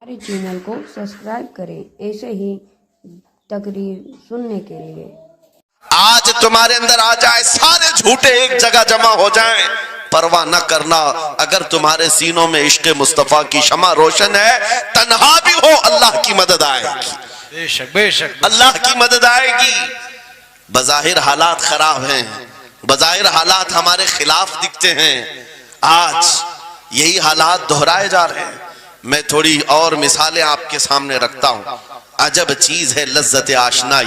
हमारे चैनल को सब्सक्राइब करें ऐसे ही तकरीर सुनने के लिए। आज तुम्हारे अंदर आ जाए, सारे झूठे एक जगह जमा हो जाएं, परवाह न करना। अगर तुम्हारे सीनों में इश्क़ मुस्तफा की शमा रोशन है, तन्हा भी हो अल्लाह की मदद आएगी। बेशक बेशक अल्लाह की मदद आएगी। बज़ाहिर हालात खराब हैं, बज़ाहिर हालात हमारे खिलाफ दिखते हैं। आज यही हालात दोहराए जा रहे हैं। मैं थोड़ी और मिसालें आपके सामने रखता हूं। अजब चीज है लज्जत आशनाई,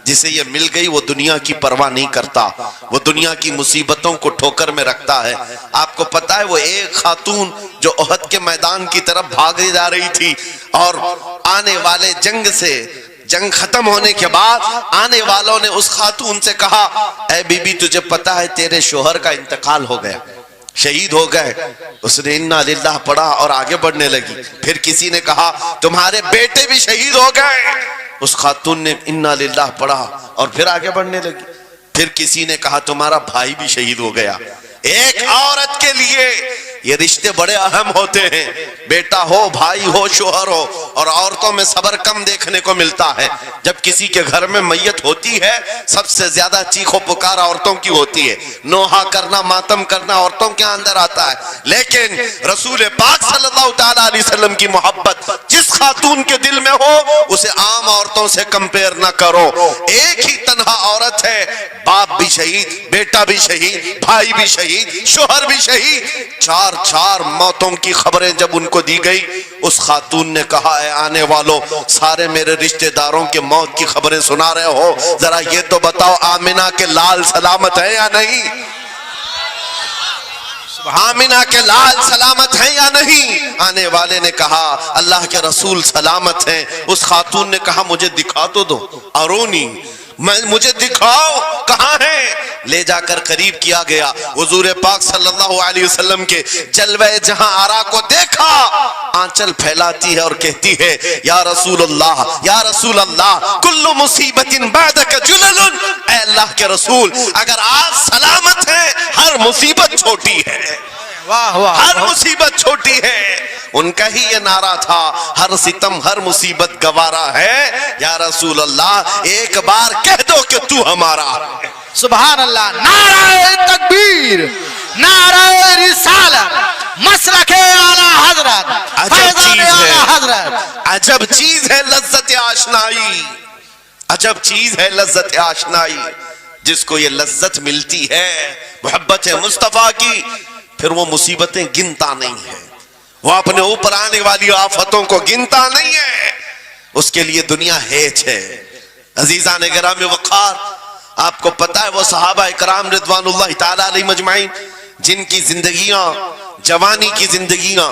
जिसे ये मिल गई वो दुनिया की परवाह नहीं करता, वो दुनिया की मुसीबतों को ठोकर में रखता है। आपको पता है वो एक खातून जो ओहद के मैदान की तरफ भागे जा रही थी और आने वाले जंग खत्म होने के बाद आने वालों ने उस खातून से कहा, ऐ बीबी तुझे पता है तेरे शोहर का इंतकाल हो गया, शहीद हो गए। उसने इन्ना लिल्लाह पढ़ा और आगे बढ़ने लगी। फिर किसी ने कहा तुम्हारे बेटे भी शहीद हो गए। उस खातून ने इन्ना लिल्लाह पढ़ा और फिर आगे बढ़ने लगी। फिर किसी ने कहा तुम्हारा भाई भी शहीद हो गया। एक औरत के लिए ये रिश्ते बड़े अहम होते हैं, बेटा हो, भाई हो, शोहर हो। और औरतों में सब्र कम देखने को मिलता है। जब किसी के घर में मैयत होती है, सबसे ज्यादा चीखो पुकार औरतों की होती है। नोहा करना, मातम करना औरतों के अंदर आता है। लेकिन रसूल पाक सल्लल्लाहु ताला अलैहि वसल्लम की मोहब्बत जिस खातून के दिल में हो, उसे आम औरतों से कंपेयर ना करो। एक ही तन्हा औरत है, बाप भी शहीद, बेटा भी शहीद, भाई भी शहीद, शोहर भी शहीद। चार मौतों की खबरें जब उनको दी गई, उस खातून ने कहा, है आने वालों, सारे मेरे रिश्तेदारों के मौत की खबरें सुना रहे हो, जरा ये तो बताओ आमिना के लाल सलामत है या नहीं? आमिना के लाल सलामत है या नहीं? आने वाले ने कहा अल्लाह के रसूल सलामत हैं। उस खातून ने कहा मुझे दिखा तो दो, अरोनी मुझे दिखाओ कहां है। ले जाकर करीब किया गया। हुजूर पाक सल्लल्लाहु अलैहि वसल्लम के जलवे जहां आरा को देखा, आंचल फैलाती है और कहती है या रसूल अल्लाह, या रसूल अल्लाह, कुल्लु मुसीबतिन बादक जुललुन। ऐ अल्लाह के रसूल, अगर आप सलामत हैं, हर मुसीबत छोटी है। वाह वाह, हर मुसीबत छोटी है। उनका ही ये नारा था, हर सितम हर मुसीबत गवारा है। या रसूल अल्लाह, एक बार कह दो कि तू हमारा है। सुभान अल्लाह। नाराए तकबीर, नाराए रिसालत, मसलके आला हजरत, अजब चीज आला है, हजरत। अजब चीज है लज्जत आशनाई, अजब चीज है लज्जत आशनाई। जिसको ये लज्जत मिलती है मोहब्बत मुस्तफा की, फिर वो मुसीबतें गिनता नहीं है, वो अपने ऊपर आने वाली आफतों को गिनता नहीं है। उसके लिए दुनिया हेच है। अजीजा ने गिरामी वक़ार, आपको पता है वो सहाबा इकराम रिज़वानुल्लाहि ताला अलैहिम अजमाइन जिनकी जिंदगियां, जवानी की जिंदगियां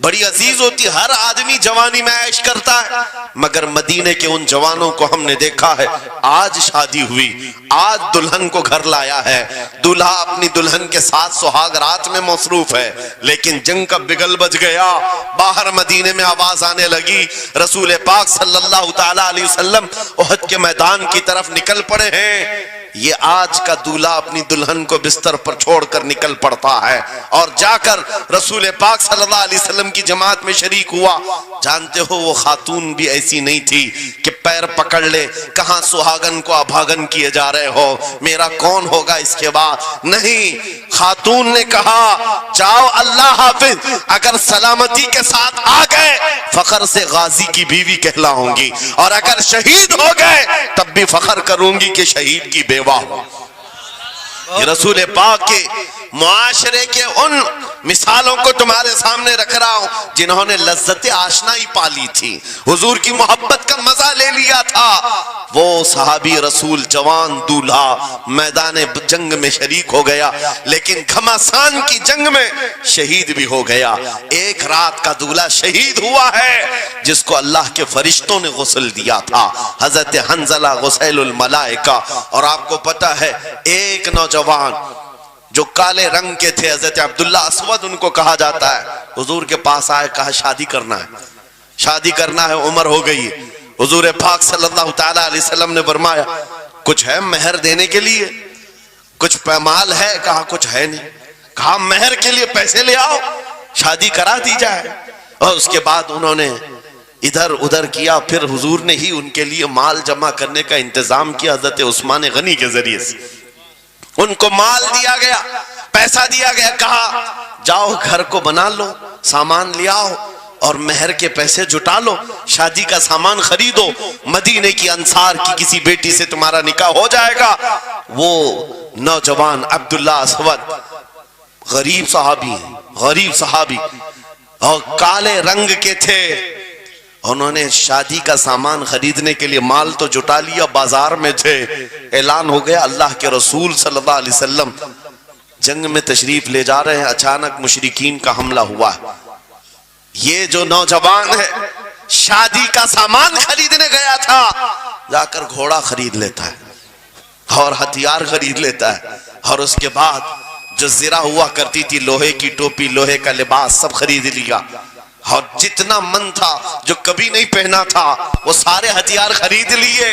बड़ी अजीज होती। हर आदमी जवानी में ऐश करता है, मगर मदीने के उन जवानों को हमने देखा है, आज शादी हुई, आज दुल्हन को घर लाया है, दूल्हा अपनी दुल्हन के साथ सुहाग रात में मसरूफ है, लेकिन जंग का बिगल बज गया। बाहर मदीने में आवाज आने लगी, रसूल पाक सल्लल्लाहु ताला अलैहि वसल्लम ओहद के मैदान की तरफ निकल पड़े हैं। ये आज का दूल्हा अपनी दुल्हन को बिस्तर पर छोड़कर निकल पड़ता है और जाकर रसूल पाक सल्लल्लाहु अलैहि वसल्लम की जमात में शरीक हुआ। जानते हो वो खातून भी ऐसी नहीं थी कि पैर पकड़ ले, कहां सुहागन को अभागन किए जा रहे हो, मेरा कौन होगा इसके बाद। नहीं, खातून ने कहा जाओ अल्लाह हाफिज, अगर सलामती के साथ आ गए फखर से गाजी की बीवी कहलाऊंगी, और अगर शहीद हो गए तब भी फखर करूंगी कि शहीद की बेवा हो। रसूल पाक के मुआशरे के उन मिसालों को तुम्हारे सामने रख रहा हूं जिन्होंने लज्जत आशनाई पाली थी, हुजूर की मोहब्बत का मजा ले लिया था। वो सहाबी रसूल जवान दूल्हा मैदान जंग में शरीक हो गया, लेकिन घमासान की जंग में शहीद भी हो गया। एक रात का दूल्हा शहीद हुआ है जिसको अल्लाह के फरिश्तों ने गुस्ल दिया था, हजरत हंजला गुसैलुल मलाइका। और आपको पता है एक नौजवान जो काले रंग के थे, हजरत अब्दुल्ला अस्वद उनको कहा जाता है, हुजूर के पास आए, कहा शादी करना है, शादी करना है, उम्र हो गई है। हुजूर पाक सल्लल्लाहु ताला अलैहि वसल्लम ने फरमाया कुछ है मेहर देने के लिए, कुछ पैमाल है? कहा कुछ है नहीं। कहा मेहर के लिए पैसे ले आओ, शादी करा दी जाए। और उसके बाद उन्होंने इधर उधर किया। फिर हुजूर ने ही उनके लिए माल जमा करने का इंतजाम किया हजरत उस्मान गनी के जरिए से। उनको माल दिया गया, पैसा दिया गया, कहा जाओ घर को बना लो, सामान ले आओ और मेहर के पैसे जुटा लो, शादी का सामान खरीदो, मदीने की अंसार की किसी बेटी से तुम्हारा निकाह हो जाएगा। वो नौजवान अब्दुल्ला असवद गरीब सहाबी, गरीब सहाबी और काले रंग के थे। उन्होंने शादी का सामान खरीदने के लिए माल तो जुटा लिया, बाजार में थे। ऐलान हो गया अल्लाह के रसूल सल्लल्लाहु अलैहि वसल्लम जंग में तशरीफ ले जा रहे हैं। अचानक मुशरिकीन का हमला हुआ। ये जो नौजवान है शादी का सामान खरीदने गया था, जाकर घोड़ा खरीद लेता है और हथियार खरीद लेता है, और उसके बाद जो जिरा हुआ करती थी, लोहे की टोपी, लोहे का लिबास, सब खरीद लिया। और जितना मन था जो कभी नहीं पहना था वो सारे हथियार खरीद लिए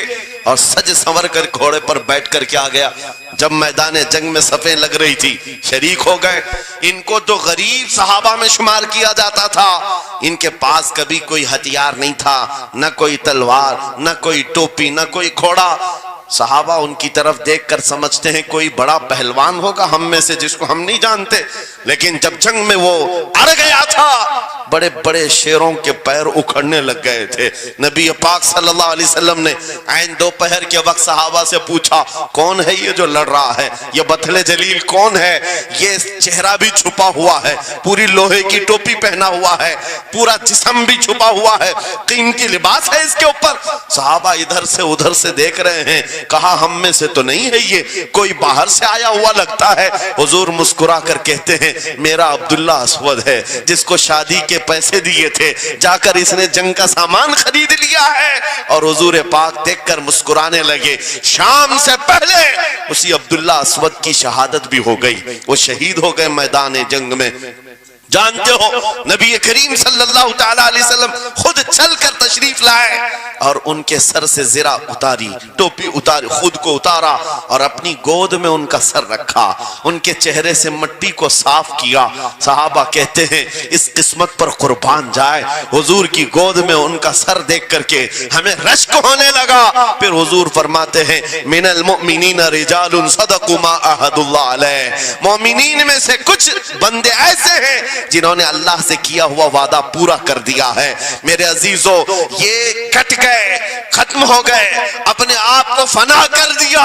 और सज संवर कर घोड़े पर बैठ कर के आ गया। जब मैदान जंग में सफें लग रही थी, शरीक हो गए। इनको तो गरीब सहाबा में शुमार किया जाता था। इनके पास कभी कोई हथियार नहीं था, न कोई तलवार, न कोई टोपी, न कोई घोड़ा। सहाबा उनकी तरफ देखकर समझते हैं कोई बड़ा पहलवान होगा हम में से जिसको हम नहीं जानते। लेकिन जब जंग में वो अड़ गया था, बड़े बड़े शेरों के पैर उखड़ने लग गए थे। नबी पाक सल्लल्लाहु अलैहि वसल्लम ने ऐन दोपहर के वक्त सहाबा से पूछा, कौन है ये जो लड़ रहा है? ये बथले जलील कौन है? ये चेहरा भी छुपा हुआ है, पूरी लोहे की टोपी पहना हुआ है, पूरा जिस्म भी छुपा हुआ है, कीमती लिबास है इसके ऊपर। सहाबा इधर से उधर से देख रहे हैं। कहा हम में से तो नहीं है ये, कोई बाहर से आया हुआ लगता है। हुजूर मुस्कुरा कर कहते हैं मेरा अब्दुल्ला असवद है, जिसको शादी के पैसे दिए थे, जाकर इसने जंग का सामान खरीद लिया है। और हुजूर पाक देखकर मुस्कुराने लगे। शाम से पहले उसी अब्दुल्ला असवद की शहादत भी हो गई, वो शहीद हो गए मैदान जंग में। जानते हो नबी करीम सल्लल्लाहु ताला अलैहि वसल्लम खुद चलकर तशरीफ लाए और उनके सर से जिरा उतारी, टोपी उतारी, खुद को उतारा और अपनी गोद में उनका सर रखा, उनके चेहरे से मिट्टी को साफ किया। सहाबा कहते हैं इस किस्मत पर कुर्बान जाए, हुजूर की गोद में उनका सर देख करके हमें रश्क होने लगा। फिर हुजूर फरमाते हैं मिनल मुमिनीन रिजालुन सदकु मा अहदुल्लाह अलैह, मोमिनीन में से कुछ बंदे ऐसे हैं जिन्होंने अल्लाह से किया हुआ वादा पूरा कर दिया है। मेरे अजीजों, ये कट गए, खत्म हो गए, अपने आप को फना कर दिया।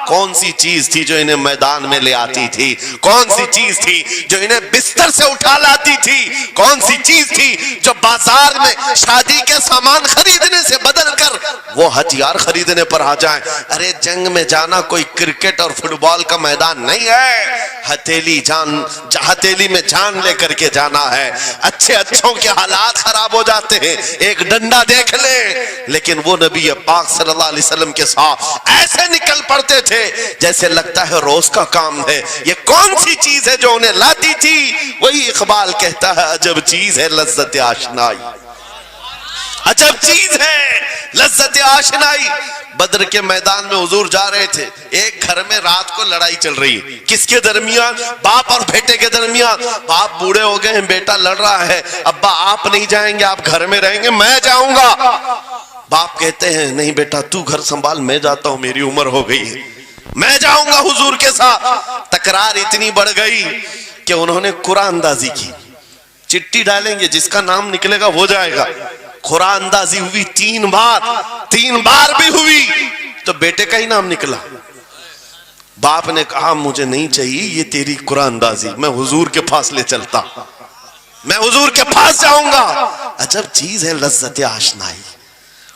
कौन सी चीज थी जो इन्हें मैदान में ले आती थी? कौन सी चीज थी जो इन्हें बिस्तर से उठा लाती थी? कौन सी चीज थी जो बाजार में शादी के सामान खरीदने से बदल कर वो हथियार खरीदने पर आ जाए? अरे जंग में जाना कोई क्रिकेट और फुटबॉल का मैदान नहीं है। हथेली में जान लेकर के जाना है। अच्छे अच्छों के हालात खराब हो जाते हैं, एक डंडा देख ले। लेकिन वो नबी पाक सल्लल्लाहु अलैहि वसल्लम के साथ ऐसे निकल पड़ते थे जैसे लगता है रोज का काम है। ये कौन सी चीज है जो उन्हें लाती थी? वही इकबाल कहता है अजब चीज है लज्जत आशनाई, अजब चीज है लज्जत आशनाई। बद्र के मैदान में हुजूर जा रहे थे, एक घर में रात को लड़ाई चल रही है। किसके दरमियान? बाप और बेटे के दरमियान। बाप बूढ़े हो गए हैं, बेटा लड़ रहा है, अब्बा आप नहीं जाएंगे, आप घर में रहेंगे, मैं जाऊंगा। बाप कहते हैं नहीं बेटा तू घर संभाल, मैं जाता हूं, मेरी उम्र हो गई है, मैं जाऊंगा हुजूर के साथ। तकरार इतनी बढ़ गई कि उन्होंने कुरान अंदाजी की, चिट्ठी डालेंगे, जिसका नाम निकलेगा वो जाएगा। कुरान अंदाजी हुई 3 बार भी हुई तो बेटे का ही नाम निकला। बाप ने कहा मुझे नहीं चाहिए ये तेरी कुरान अंदाजी, मैं हुजूर के पास ले चलता, मैं हुजूर के पास जाऊंगा। अजब चीज है लज्जत आशनाई।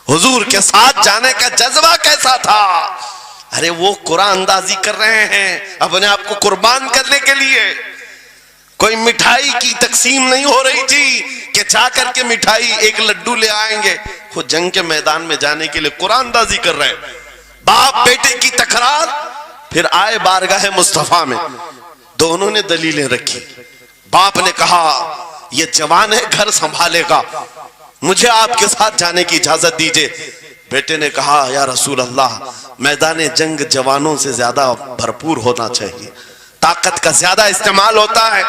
हुजूर के साथ जाने का जज्बा कैसा था? अरे वो कुरान अंदाजी कर रहे हैं अपने आप को कुर्बान करने के लिए। कोई मिठाई की तकसीम नहीं हो रही थी कि जाकर के मिठाई एक लड्डू ले आएंगे। वो जंग के मैदान में जाने के लिए कुरान अंदाजी कर रहे हैं। बाप बेटे की तकरार। फिर आए बारगाह मुस्तफा में, दोनों ने दलीलें रखी। बाप ने कहा ये जवान है, घर संभालेगा, मुझे आपके साथ जाने की इजाजत दीजिए। बेटे ने कहा या रसूल अल्लाह, मैदान जंग जवानों से ज्यादा भरपूर होना चाहिए, ताकत का ज्यादा इस्तेमाल होता है,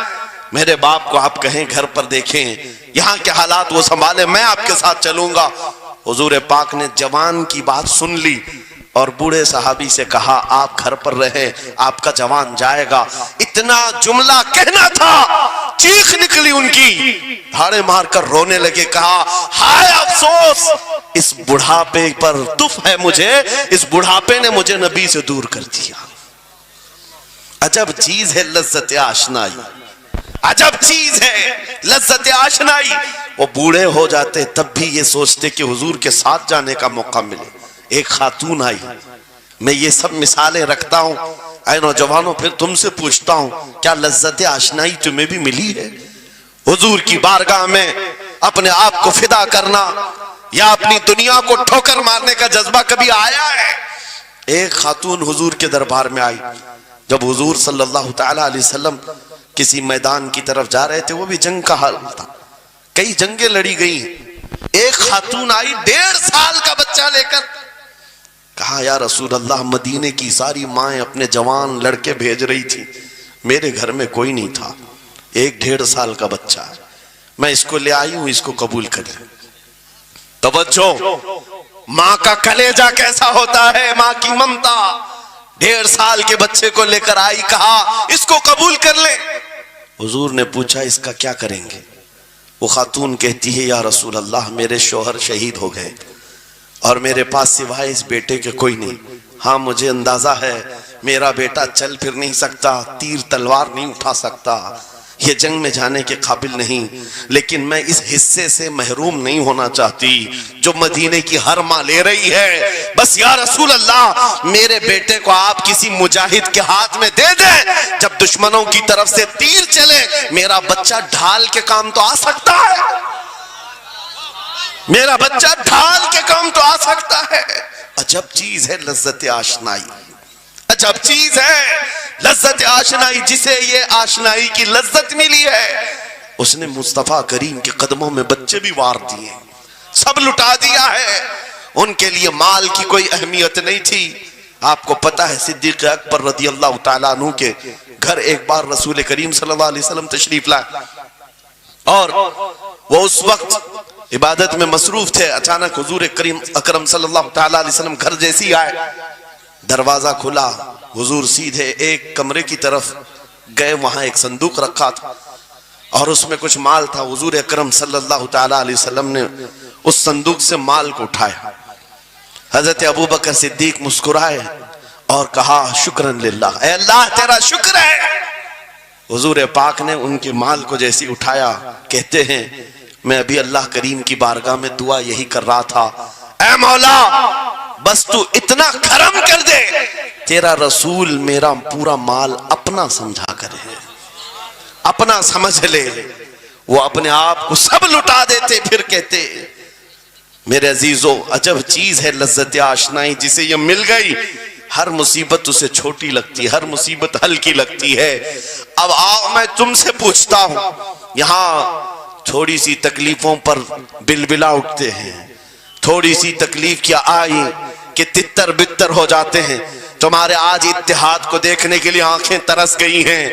मेरे बाप को आप कहें घर पर देखें, यहाँ के हालात वो संभाले, मैं आपके साथ चलूंगा। हुजूर पाक ने जवान की बात सुन ली और बूढ़े सहाबी से कहा आप घर पर रहे, आपका जवान जाएगा। इतना जुमला कहना था, चीख निकली उनकी, धाड़े मारकर रोने लगे। कहा हाय अफसोस, इस बुढ़ापे पर दुख है मुझे, इस बुढ़ापे ने मुझे नबी से दूर कर दिया। अजब चीज है लज्जत आशनाई, अजब चीज है लज्जत आशनाई। वो बूढ़े हो जाते तब भी ये सोचते कि हुजूर के साथ जाने का मौका मिले। एक खातून आई, मैं ये सब मिसालें रखता हूं, ऐ नौजवानों फिर तुमसे पूछता हूं, क्या लज्जत आशनाई तुम्हें भी मिली है? हुजूर की बारगाह में अपने आप को फिदा करना या अपनी दुनिया को ठोकर मारने का जज्बा कभी आया है? एक खातून हुजूर के दरबार में आई। जब हुजूर सल्लल्लाहु तआला अलैहि वसल्लम किसी मैदान की तरफ जा रहे थे, वो भी जंग का हाल था, कई जंगें लड़ी गई। एक खातून आई 1.5 साल का बच्चा लेकर, कहा या रसूल अल्लाह, मदीने की सारी माएं अपने जवान लड़के भेज रही थी, मेरे घर में कोई नहीं था, एक 1.5 साल का बच्चा है, मैं इसको ले आई हूं, इसको कबूल कर ले। तवज्जो, मां का कलेजा कैसा होता है, मां की ममता। 1.5 साल के बच्चे को लेकर आई, कहा इसको कबूल कर ले। हुजूर ने पूछा इसका क्या करेंगे? वो खातून कहती है या रसूल अल्लाह, मेरे शौहर शहीद हो गए और मेरे पास सिवाय इस बेटे के कोई नहीं। हाँ मुझे अंदाजा है मेरा बेटा चल फिर नहीं सकता, तीर तलवार नहीं उठा सकता, ये जंग में जाने के काबिल नहीं, लेकिन मैं इस हिस्से से महरूम नहीं होना चाहती जो मदीने की हर मां ले रही है। बस या रसूल अल्लाह, मेरे बेटे को आप किसी मुजाहिद के हाथ में दे दें, जब दुश्मनों की तरफ से तीर चले मेरा बच्चा ढाल के काम तो आ सकता है, मेरा बच्चा ढाल के काम तो आ सकता है। अजब चीज है लज्जत आशनाई, अजब चीज है लज्जत आशनाई। जिसे ये आशनाई की लज्जत मिली है, उसने मुस्तफा करीम के कदमों में बच्चे भी वार दिए, सब लुटा दिया है। उनके लिए माल की कोई अहमियत नहीं थी। आपको पता है सिद्दीक अकबर रज़ी अल्लाह तआला अन्हु के घर एक बार रसूल करीम सल्लल्लाहु अलैहि वसल्लम तशरीफ लाए और वो उस वक्त इबादत में मसरूफ थे। अचानक हुजूर करीम अकरम सल्लल्लाहु तआला अलैहि वसल्लम घर जैसी आए, दरवाजा खुला, हुजूर सीधे एक कमरे की तरफ गए, वहां एक संदूक रखा था और उसमें कुछ माल था। हुजूर अकरम सल्लल्लाहु तआला अलैहि वसल्लम ने उस संदूक से माल को उठाया। हजरत अबू बकर सिद्दीक मुस्कुराए और कहा शुक्रन लिल्लाह, ऐ अल्लाह तेरा शुक्र है। हुजूर पाक ने उनके माल को जैसी उठाया, कहते हैं मैं अभी अल्लाह करीम की बारगाह में दुआ यही कर रहा था, ऐ मौला बस तू इतना करम कर दे, तेरा रसूल मेरा पूरा माल अपना समझा करे, अपना समझ ले। वो अपने आप को सब लुटा देते, फिर कहते मेरे अजीजों अजब चीज है लज्जत आशनाई, जिसे ये मिल गई हर मुसीबत उसे छोटी लगती है, हर मुसीबत हल्की लगती है। अब आओ मैं तुमसे पूछता हूं, यहां थोड़ी सी तकलीफों पर बिलबिला उठते हैं, थोड़ी सी तकलीफ क्या आई कि तितर बितर हो जाते हैं। तुम्हारे आज इत्तेहाद को देखने के लिए आंखें तरस गई हैं,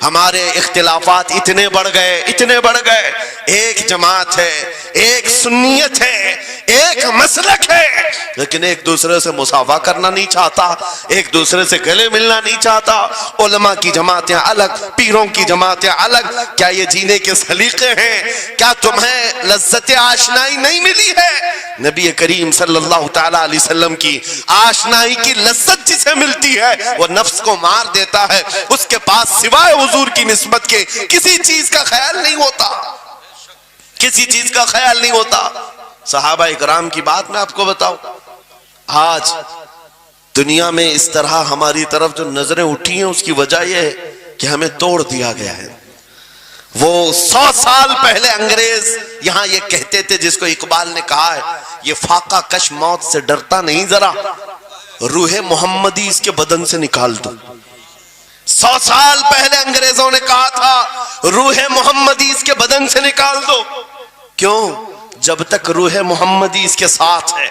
हमारे इख्तिलाफात इतने बढ़ गए, इतने बढ़ गए। एक जमात है, एक सुन्नियत है, एक मसलक है, लेकिन एक दूसरे से मुसाफा करना नहीं चाहता, एक दूसरे से गले मिलना नहीं चाहता। उलमा की जमातें अलग, पीरों की जमातें अलग। क्या ये जीने के सलीके हैं? क्या तुम्हें लज्जत आशनाई नहीं मिली है? नबी करीम सल्लल्लाहु तआला अलैहि वसल्लम की आशनाई की लज्जत जिसे मिलती है वो नफ्स को मार देता है, उसके पास सिवाय हुजूर की निस्बत के किसी चीज का ख्याल नहीं होता, किसी चीज का ख्याल नहीं होता। सहाबा इकराम की बात मैं आपको बताऊं, आज दुनिया में इस तरह हमारी तरफ जो नजरें उठी हैं उसकी वजह यह है कि हमें तोड़ दिया गया है। वो 100 साल पहले अंग्रेज यहां ये कहते थे, जिसको इकबाल ने कहा है ये फाका कश मौत से डरता नहीं, जरा रूहे मोहम्मदी इसके बदन से निकाल दो। 100 साल पहले अंग्रेजों ने कहा था रूहे मोहम्मदी इसके बदन से निकाल दो। क्यों? जब तक रूहे मोहम्मदी इसके साथ है,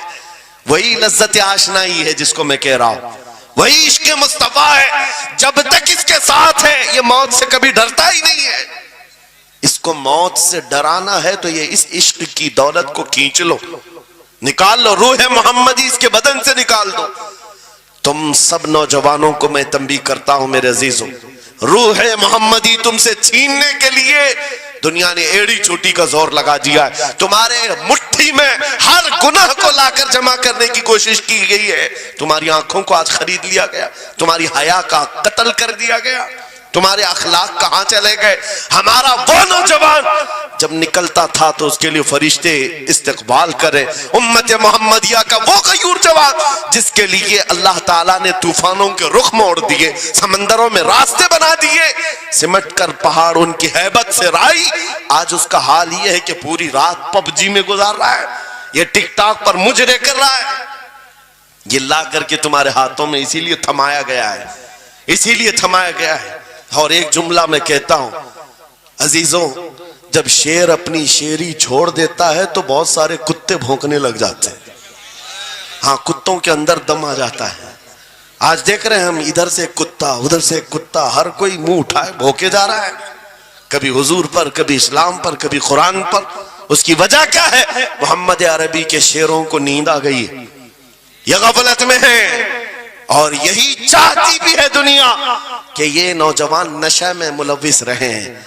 वही लज्जत आशनाई है जिसको मैं कह रहा हूं, वही इश्क मुस्तफा है। जब तक इसके साथ है ये मौत से कभी डरता ही नहीं है। इसको मौत से डराना है तो ये इस इश्क की दौलत को खींच लो, निकाल लो, रूह मोहम्मदी इसके बदन से निकाल दो। तुम सब नौजवानों को मैं तंबीह करता हूं मेरे अजीजों, रूह मोहम्मदी तुमसे छीनने के लिए दुनिया ने एड़ी चोटी का जोर लगा दिया है। तुम्हारे मुट्ठी में हर गुनाह को लाकर जमा करने की कोशिश की गई है। तुम्हारी आंखों को आज खरीद लिया गया, तुम्हारी हया का कत्ल कर दिया गया, तुम्हारे अखलाक कहां चले गए। हमारा वो नौजवान जब निकलता था तो उसके लिए फरिश्ते इस्तकबाल करे, उम्मत मोहम्मदिया का वो गयूर जवान जिसके लिए अल्लाह ताला ने तूफानों के रुख मोड़ दिए, समंदरों में रास्ते बना दिए, सिमट कर पहाड़ उनकी हैबत से राई। आज उसका हाल ये है कि पूरी रात पबजी में गुजार रहा है, ये टिकटॉक पर मुजरे कर रहा है। ये ला करके तुम्हारे हाथों में इसीलिए थमाया गया है, इसीलिए थमाया गया है। और एक जुमला मैं कहता हूं अजीजों, जब शेर अपनी शेरी छोड़ देता है तो बहुत सारे कुत्ते भौंकने लग जाते हैं। हाँ, कुत्तों के अंदर दम आ जाता है। आज देख रहे हैं हम, इधर से कुत्ता उधर से कुत्ता, हर कोई मुंह उठाए भौंके जा रहा है, कभी हुजूर पर, कभी इस्लाम पर, कभी कुरान पर। उसकी वजह क्या है? मोहम्मद अरबी के शेरों को नींद आ गई है, ये गफलत में है। और यही चाहती भी है दुनिया कि ये नौजवान नशे में मुलविस रहे हैं,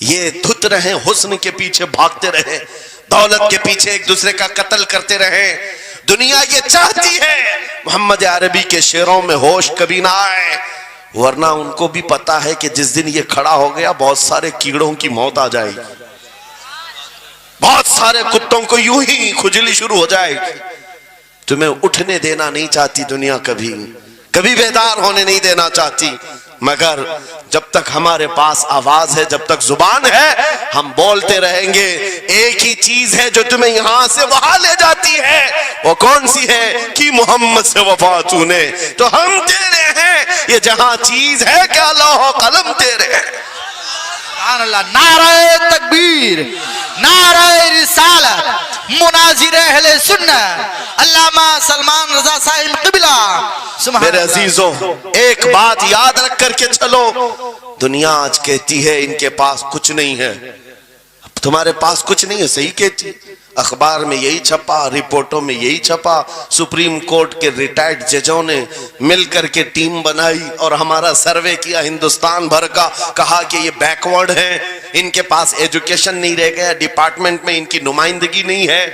ये धुत रहे, हुस्न के पीछे भागते रहे, दौलत के पीछे एक दूसरे का कत्ल करते रहे। दुनिया ये चाहती है मोहम्मद अरबी के शेरों में होश कभी ना आए, वरना उनको भी पता है कि जिस दिन ये खड़ा हो गया बहुत सारे कीड़ों की मौत आ जाएगी, बहुत सारे कुत्तों को यूं ही खुजली शुरू हो जाएगी। तुम्हें उठने देना नहीं चाहती दुनिया, कभी कभी बेदार होने नहीं देना चाहती, मगर जब तक हमारे पास आवाज है, जब तक जुबान है, हम बोलते रहेंगे। एक ही चीज है जो तुम्हें यहां से वहां ले जाती है, वो कौन सी है? कि मोहम्मद से वफा तूने, तो हम तेरे हैं। ये जहां चीज है क्या लौह कलम तेरे हैं। नारे तकबीर, नारे रिसालत, मुनाजिर अहले सुन्नत अल्लामा सलमान रजा साहिब क़िबला। मेरे अजीजों, एक बात याद रख करके चलो, दुनिया आज कहती है इनके पास कुछ नहीं है, तुम्हारे पास कुछ नहीं है, सही कहती। अखबार में यही छपा, रिपोर्टों में यही छपा, सुप्रीम कोर्ट के रिटायर्ड जजों ने मिलकर के टीम बनाई और हमारा सर्वे किया हिंदुस्तान भर का, कहा कि ये बैकवर्ड है, इनके पास एजुकेशन नहीं रह गया, डिपार्टमेंट में इनकी नुमाइंदगी नहीं है,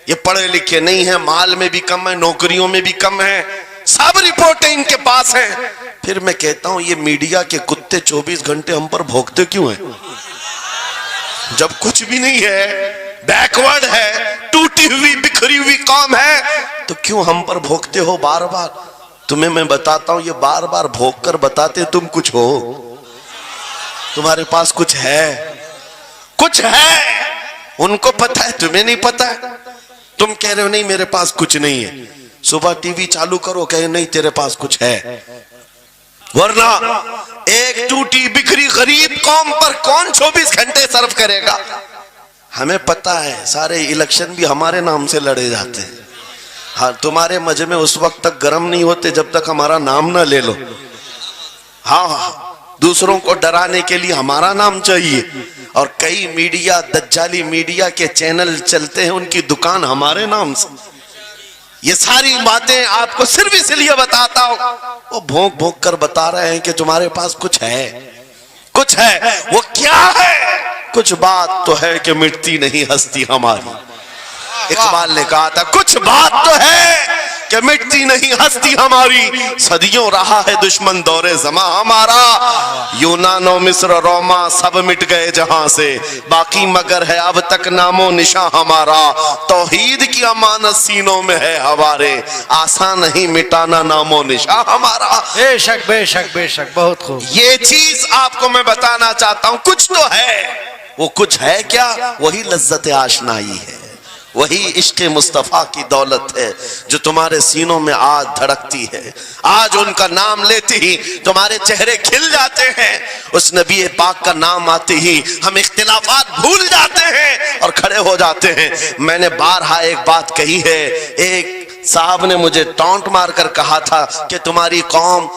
ये पढ़े लिखे नहीं है, माल में भी कम है, नौकरियों में भी कम है, सब रिपोर्टें इनके पास हैं। फिर मैं कहता हूं ये मीडिया के कुत्ते 24 घंटे हम पर भौंकते क्यों हैं? जब कुछ भी नहीं है, बैकवर्ड है, टूटी हुई बिखरी हुई कौम है, तो क्यों हम पर भोंकते हो बार बार? तुम्हें मैं बताता हूं, ये बार बार भोंक कर बताते तुम कुछ हो, तुम्हारे पास कुछ है, कुछ है, उनको पता है, तुम्हें नहीं पता है। तुम कह रहे हो नहीं मेरे पास कुछ नहीं है, सुबह टीवी चालू करो, कहे नहीं तेरे पास कुछ है, वरना एक टूटी बिखरी गरीब कौम पर कौन 24 घंटे सर्व करेगा? हमें पता है, सारे इलेक्शन भी हमारे नाम से लड़े जाते हैं। हाँ, तुम्हारे मजे में उस वक्त तक गर्म नहीं होते जब तक हमारा नाम ना ले लो। हाँ, दूसरों को डराने के लिए हमारा नाम चाहिए, और कई मीडिया, दज्जाली मीडिया के चैनल चलते हैं, उनकी दुकान हमारे नाम से। ये सारी बातें आपको सिर्फ इसलिए बताता हूं, वो भोंक भोंक कर बता रहे हैं कि तुम्हारे पास कुछ है, कुछ है। वो क्या है? कुछ बात तो है कि मिटती नहीं हस्ती हमारी। इकबाल ने कहा था कुछ बात तो है कि मिटती नहीं हस्ती हमारी, सदियों रहा है दुश्मन दौरे जमा हमारा, यूनानो मिस्र रोमा सब मिट गए जहां से, बाकी मगर है अब तक नामो निशा हमारा, तौहीद की अमानत सीनों में है हमारे, आसान नहीं मिटाना नामो निशा हमारा। बेशक बेशक बेशक, बहुत खूब। ये चीज आपको मैं बताना चाहता हूं, कुछ तो है। वो कुछ है क्या? वही लज्जत आशनाई है, वही इश्क़ मुस्तफ़ा की दौलत है जो तुम्हारे सीनों में आज धड़कती है। आज उनका नाम लेते ही तुम्हारे चेहरे खिल जाते हैं, उस नबी पाक का नाम आते ही हम इख्तिलाफात भूल जाते हैं और खड़े हो जाते हैं। मैंने बारहा एक बात कही है, एक साहब ने मुझे टॉन्ट मारकर कहा था कि तुम्हारी कौम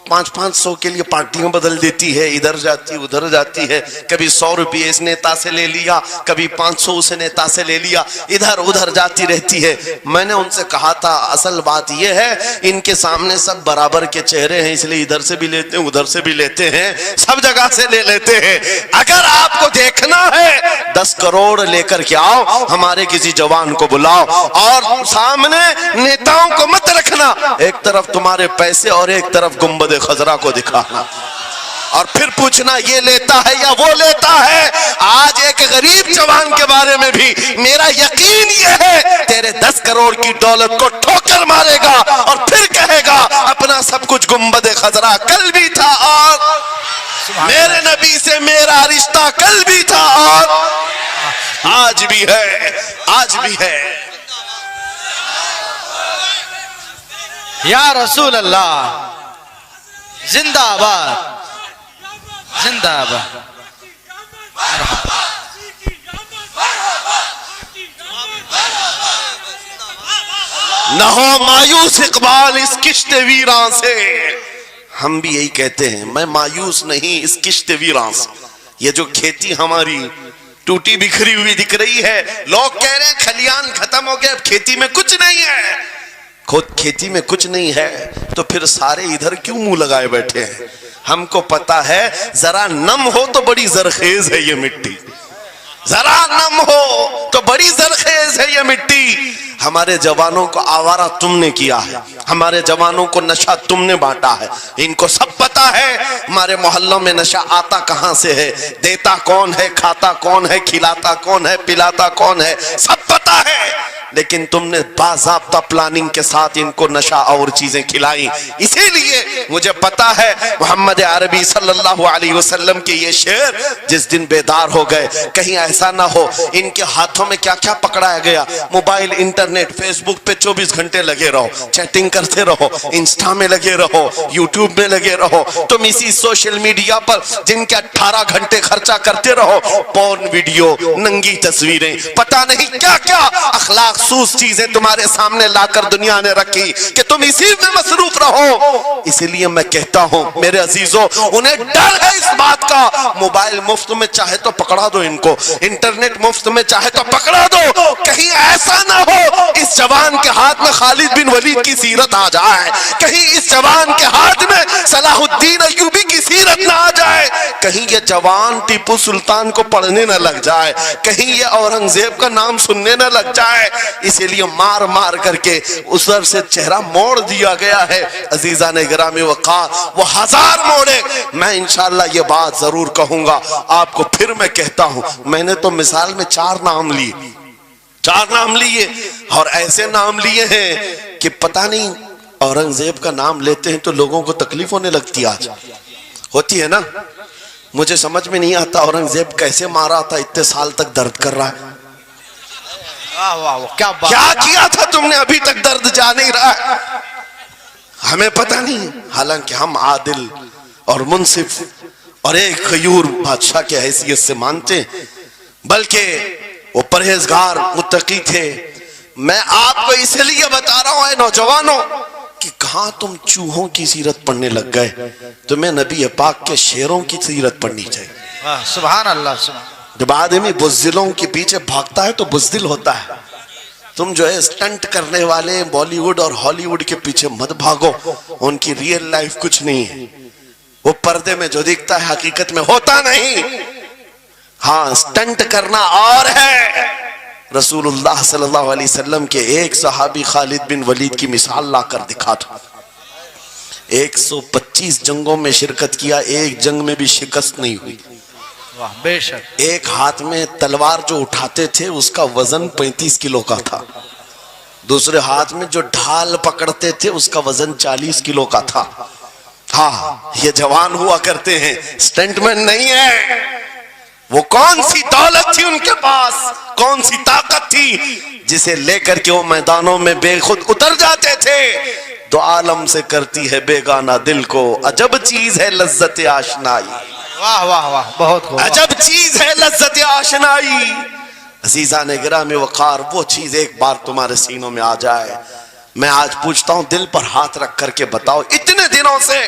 500 के लिए पार्टियां बदल देती है, इधर जाती उधर जाती है। कभी 100 रुपये इस नेता से ले लिया, कभी 500 उस नेता से ले लिया, इधर उधर जाती रहती है। मैंने उनसे कहा था असल बात यह है इनके सामने सब बराबर के चेहरे हैं, इसलिए इधर से भी लेते हैं उधर से भी लेते हैं, सब जगह से ले लेते हैं। अगर आपको देखना है 10 करोड़ लेकर के आओ, हमारे किसी जवान को बुलाओ और सामने नेताओं को मत रखना, एक तरफ तुम्हारे पैसे और एक तरफ गुंबद खजरा को दिखाना और फिर पूछना ये लेता है या वो लेता है। आज एक गरीब जवान के बारे में भी मेरा यकीन ये है तेरे 10 करोड़ की दौलत को ठोकर मारेगा और फिर कहेगा अपना सब कुछ गुंबद खजरा कल भी था और मेरे नबी से मेरा रिश्ता कल भी था और आज भी है, आज भी है। या रसूल अल्लाह जिंदाबाद जिंदाबाद। न हो मायूस इकबाल इस किश्त वीरां से। हम भी यही कहते हैं, मैं मायूस नहीं इस किश्त वीरां से। ये जो खेती हमारी टूटी बिखरी हुई दिख रही है, लोग कह रहे हैं खलियान खत्म हो गए, अब खेती में कुछ नहीं है। खुद खेती में कुछ नहीं है तो फिर सारे इधर क्यों मुंह लगाए बैठे हैं? हमको पता है जरा नम हो तो बड़ी जरखेज है ये मिट्टी, जरा नम हो तो बड़ी जरखेज है ये मिट्टी। हमारे जवानों को आवारा तुमने किया है, हमारे जवानों को नशा तुमने बांटा है। इनको सब पता है हमारे मोहल्लों में नशा आता कहां से है, देता कौन है, खाता कौन है, खिलाता कौन है, पिलाता कौन है, सब पता है। लेकिन तुमने बाज़ाब्ता प्लानिंग के साथ इनको नशा और चीजें खिलाई। इसीलिए मुझे पता है मोहम्मद अरबी सल्लल्लाहु अलैहि वसल्लम के ये शेर जिस दिन बेदार हो गए, कहीं ऐसा ना हो इनके हाथों में क्या क्या पकड़ाया गया। मोबाइल, इंटरनेट, फेसबुक पे 24 घंटे लगे रहो, चैटिंग करते रहो, इंस्टा में लगे रहो, यूट्यूब में लगे रहो। तुम इसी सोशल मीडिया पर जिनके 18 घंटे खर्चा करते रहो, पोर्न वीडियो, नंगी तस्वीरें, पता नहीं क्या क्या अखलाक सूस चीजें तुम्हारे सामने लाकर दुनिया ने रखी कि तुम इसी में मसरूफ रहो। इसीलिए मैं कहता हूं मेरे अजीजों, उन्हें डर है इस बात का। मोबाइल मुफ्त में चाहे तो पकड़ा दो इनको, इंटरनेट मुफ्त में चाहे तो पकड़ा दो, कहीं ऐसा ना हो इस जवान के हाथ में खालिद बिन वलीद की सीरत आ जाए, कहीं इस जवान के हाथ में सलाहुद्दीन अय्यूबी की सीरत ना आ जाए, कहीं ये जवान टीपू सुल्तान को पढ़ने न लग जाए, कहीं ये औरंगजेब का नाम सुनने न लग जाए। इसीलिए मार मार करके उधर से चेहरा मोड़ दिया गया है। अजीजा ने गिरामी वक़ार वो 1000 मोड़े। मैं इंशाअल्लाह ये बात जरूर कहूंगा आपको। फिर मैं कहता हूं, मैंने तो मिसाल में 4 नाम लिए, 4 नाम लिए और ऐसे नाम लिए हैं कि पता नहीं औरंगजेब का नाम लेते हैं तो लोगों को तकलीफ होने लगती है। आज होती है ना, मुझे समझ में नहीं आता औरंगजेब कैसे मारा था, इतने साल तक दर्द कर रहा है। क्या किया था तुमने, अभी तक दर्द जा नहीं रहा है, हमें पता नहीं। हालांकि हम आदिल और मुंसिफ और एक गयूर बादशाह के हैसियत से मानते, बल्कि वो परहेजगार मुत्तकी थे। मैं आपको इसलिए बता रहा हूं नौजवानों कि कहां तुम चूहों की सीरत पढ़ने लग गए, तुम्हें नबी पाक के शेरों की सीरत पढ़नी चाहिए। सुभान अल्लाह। सुभान। जब आदमी बुज़दिलों के पीछे भागता है तो बुज़दिल होता है। तुम जो है स्टंट करने वाले बॉलीवुड और हॉलीवुड के पीछे मत भागो, उनकी रियल लाइफ कुछ नहीं है। वो पर्दे में जो दिखता है हकीकत में होता नहीं। हाँ, स्टंट करना और है। रसूलुल्लाह सल्लल्लाहु अलैहि वसल्लम के एक सहाबी खालिद बिन वलीद की मिसाल लाकर दिखा था। 125 जंगों में शिरकत किया, एक जंग में भी शिकस्त नहीं हुई। वाह, बेशक। एक हाथ में तलवार जो उठाते थे उसका वजन 35 किलो का था, दूसरे हाथ में जो ढाल पकड़ते थे उसका वजन 40 किलो का था। हाँ, ये जवान हुआ करते हैं, स्टंटमैन नहीं है। वो कौन सी दौलत थी उनके पास, कौन सी ताकत थी जिसे लेकर के वो मैदानों में बेखुद उतर जाते थे। दो आलम से करती है बेगाना दिल को, अजब चीज है लज्जत आशनाई। वाह वाह वाह, बहुत खूब। अजब चीज है लज्जत आशनाई। अजीजा ने गिरामी वक़ार, वो चीज एक बार तुम्हारे सीनों में आ जाए। मैं आज पूछता हूं, दिल पर हाथ रख करके बताओ, इतने दिनों से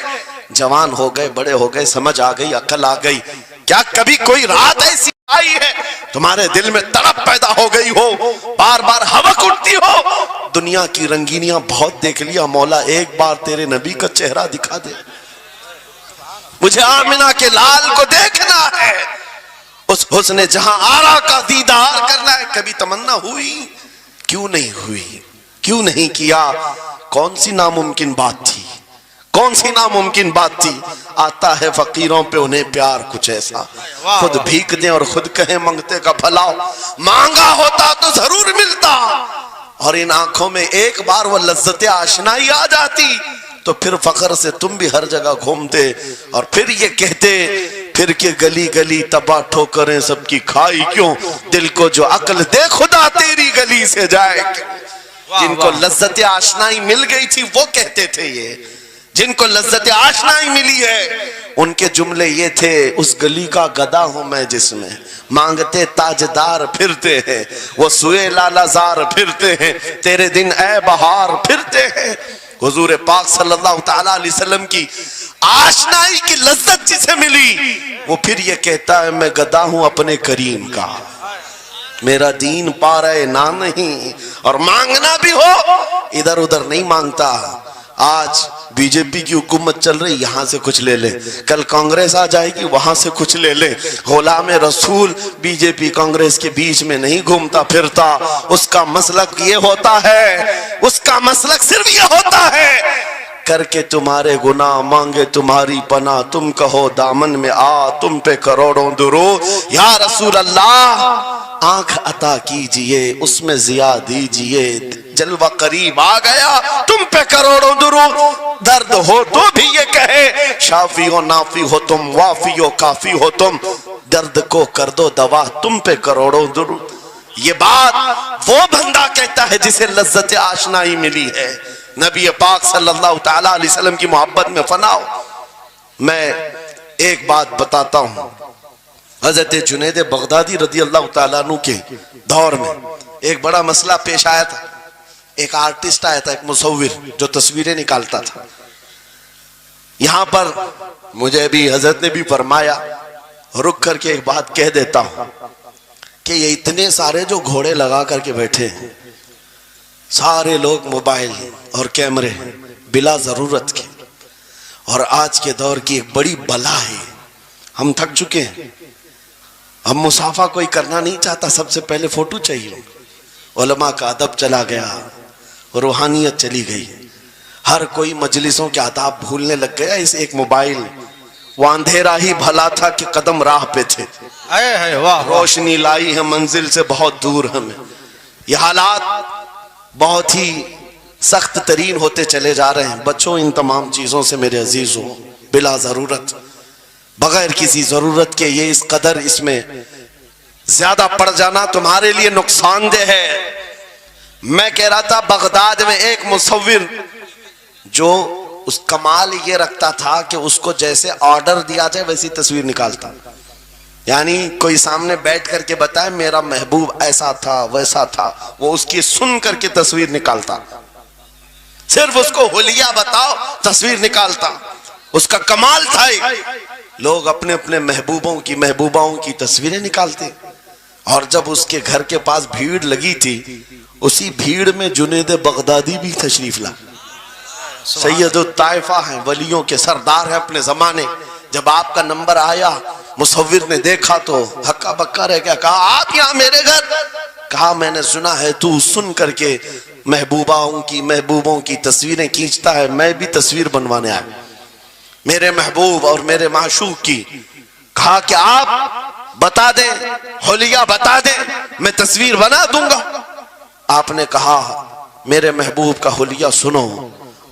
जवान हो गए, बड़े हो गए, समझ आ गई, अकल आ गई, क्या कभी कोई रात ऐसी आई है तुम्हारे दिल में तड़प पैदा हो गई हो, बार बार हवक उठती हो? दुनिया की रंगीनियां बहुत देख लिया मौला, एक बार तेरे नबी का चेहरा दिखा दे, मुझे आमिना के लाल को देखना है, उस हुस्ने जहां आरा का दीदार करना है। कभी तमन्ना हुई? क्यों नहीं हुई? क्यों नहीं किया? कौन सी नामुमकिन बात थी? कौन सी नामुमकिन बात थी? आता है फकीरों पे उन्हें प्यार कुछ ऐसा, खुद भीख दे और खुद कहे मंगते का भला, मांगा होता तो जरूर मिलता, और इन आंखों में एक बार वो लज्जत आशनाई आ जाती तो फिर फख्र से तुम भी हर जगह घूमते और फिर ये कहते फिर के गली गली तबाह ठोकरें सबकी खाई क्यों, दिल को जो अक्ल दे खुदा तेरी गली से जाए क्यों। जिनको लज्जत आशनाई मिल गई थी वो कहते थे ये, जिनको लज्जत आशनाई मिली है उनके जुमले ये थे, उस गली का गदा हूं मैं जिसमें मांगते ताजदार फिरते हैं, वो सुए लालाजार फिरते हैं, तेरे दिन ए बहार फिरते हैं। हुजूर पाक सल्लल्लाहु ताला अलैहि वसल्लम की आशनाई की लज्जत जिसे मिली वो फिर ये कहता है मैं गदा हूं अपने करीम का, मेरा दीन पा रहे ना नहीं, और मांगना भी हो इधर उधर नहीं मांगता। आज बीजेपी की हुकूमत चल रही, यहां से कुछ ले ले, कल कांग्रेस आ जाएगी वहां से कुछ ले ले। गुलाम रसूल बीजेपी कांग्रेस के बीच में नहीं घूमता फिरता, उसका मसलक ये होता है, उसका मसलक सिर्फ ये होता है करके तुम्हारे गुनाह मांगे तुम्हारी पना, तुम कहो दामन में आ तुम पे करोड़ों दुरूद, या रसूल अल्लाह आंख अता कीजिए उसमें जिया दीजिए, जलवा करीब आ गया तुम पे करोड़ों दुरूद, दर्द हो तो भी ये कहे शाफी हो नाफी हो तुम, वाफी हो काफी हो तुम, दर्द को कर दो दवा तुम पे करोड़ों दुरूद। ये बात वो बंदा कहता है जिसे लज्जत आशनाई मिली है, नबी पाक सल्लल्लाहु ताला अलैहि वसल्लम की मोहब्बत में फना हो। मैं एक बात बताता हूं, हजरत जुनैद बगदादी रदी अल्लाह ताला अन्हु के दौर में एक बड़ा मसला पेश आया था। एक आर्टिस्ट आया था, एक मुसव्विर जो तस्वीरें निकालता था। यहां पर मुझे भी हजरत ने भी फरमाया, रुक करके एक बात कह देता हूं कि ये इतने सारे जो घोड़े लगा करके बैठे हैं, सारे लोग मोबाइल और कैमरे बिला जरूरत के, और आज के दौर की एक बड़ी बला है। हम थक चुके हैं, हम मुसाफा कोई करना नहीं चाहता, सबसे पहले फोटो चाहिए। उलमा का अदब चला गया, रूहानियत चली गई, हर कोई मजलिसों के आदाब भूलने लग गया। इस एक मोबाइल, वो अंधेरा ही भला था कि कदम राह पे थे, रोशनी लाई है मंजिल से बहुत दूर हमें। ये हालात बहुत ही सख्त तरीन होते चले जा रहे हैं। बच्चों इन तमाम चीजों से मेरे अजीजों बिला जरूरत, बगैर किसी जरूरत के ये इस कदर इसमें ज्यादा पड़ जाना तुम्हारे लिए नुकसानदेह है। मैं कह रहा था बगदाद में एक मुसव्विर जो उस कमाल ये रखता था कि उसको जैसे ऑर्डर दिया जाए वैसी तस्वीर निकालता, यानी कोई सामने बैठ करके बताए मेरा महबूब ऐसा था वैसा था, वो उसकी सुन करके तस्वीर निकालता। सिर्फ उसको हुलिया बताओ तस्वीर निकालता, उसका कमाल था। लोग अपने अपने महबूबों की महबूबाओं की तस्वीरें निकालते, और जब उसके घर के पास भीड़ लगी थी, उसी भीड़ में जुनैद बगदादी भी तशरीफ ला। सैयदुत ताइफा है, वलियों के सरदार है अपने जमाने। जब आपका नंबर आया, मुसव्विर ने देखा तो हक्का बक्का रह गया। कहा आप यहाँ मेरे घर? कहा मैंने सुना है तू सुन करके महबूबों की तस्वीरें खींचता है, मैं भी तस्वीर बनवाने आया मेरे महबूब और मेरे माशूक की। कहा कि आप बता दें, हुलिया बता दें, मैं तस्वीर बना दूंगा। आपने कहा मेरे महबूब का हुलिया सुनो,